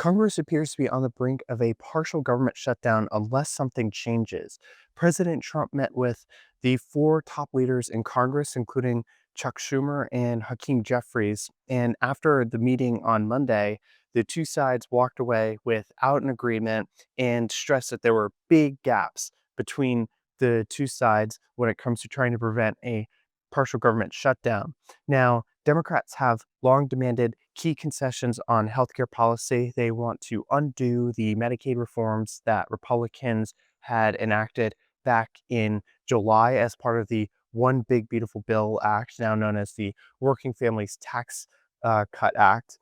Congress appears to be on the brink of a partial government shutdown unless something changes. President Trump met with the four top leaders in Congress, including Chuck Schumer and Hakeem Jeffries. And after the meeting on Monday, the two sides walked away without an agreement and stressed that there were big gaps between the two sides when it comes to trying to prevent a partial government shutdown. Now, Democrats have long demanded key concessions on healthcare policy. They want to undo the Medicaid reforms that Republicans had enacted back in July as part of the One Big Beautiful Bill Act, now known as the Working Families Tax Cut Act.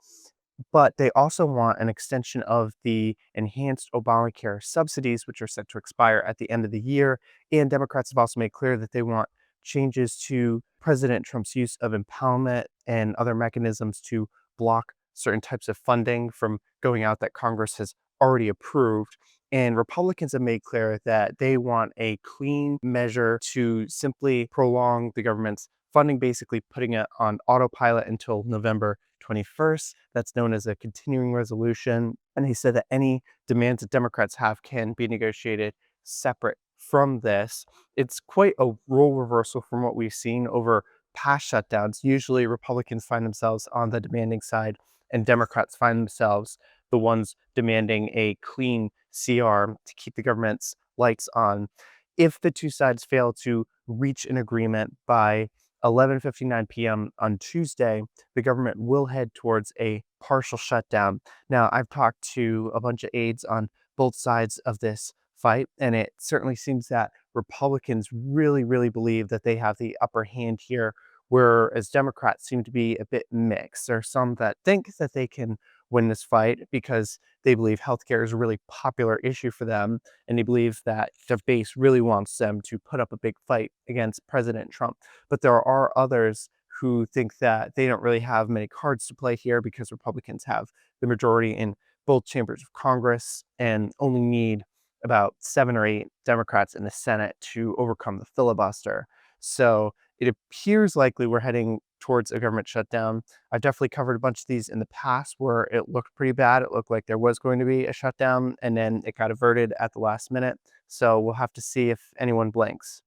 But they also want an extension of the enhanced Obamacare subsidies, which are set to expire at the end of the year. And Democrats have also made clear that they want changes to President Trump's use of impoundment and other mechanisms to block certain types of funding from going out that Congress has already approved. And Republicans have made clear that they want a clean measure to simply prolong the government's funding, basically putting it on autopilot until November 21st. That's known as a continuing resolution. And he said that any demands that Democrats have can be negotiated separate from this. It's quite a role reversal from what we've seen over past shutdowns. Usually, Republicans find themselves on the demanding side, and Democrats find themselves the ones demanding a clean CR to keep the government's lights on. If the two sides fail to reach an agreement by 11:59 p.m. on Tuesday, the government will head towards a partial shutdown. Now, I've talked to a bunch of aides on both sides of this fight, and it certainly seems that Republicans really believe that they have the upper hand here, whereas Democrats seem to be a bit mixed. There are some that think that they can win this fight because they believe healthcare is a really popular issue for them, and they believe that the base really wants them to put up a big fight against President Trump. But there are others who think that they don't really have many cards to play here because Republicans have the majority in both chambers of Congress and only need about 7 or 8 Democrats in the Senate to overcome the filibuster. So it appears likely we're heading towards a government shutdown. I've definitely covered a bunch of these in the past where it looked pretty bad. It looked like there was going to be a shutdown and then it got averted at the last minute. So we'll have to see if anyone blinks.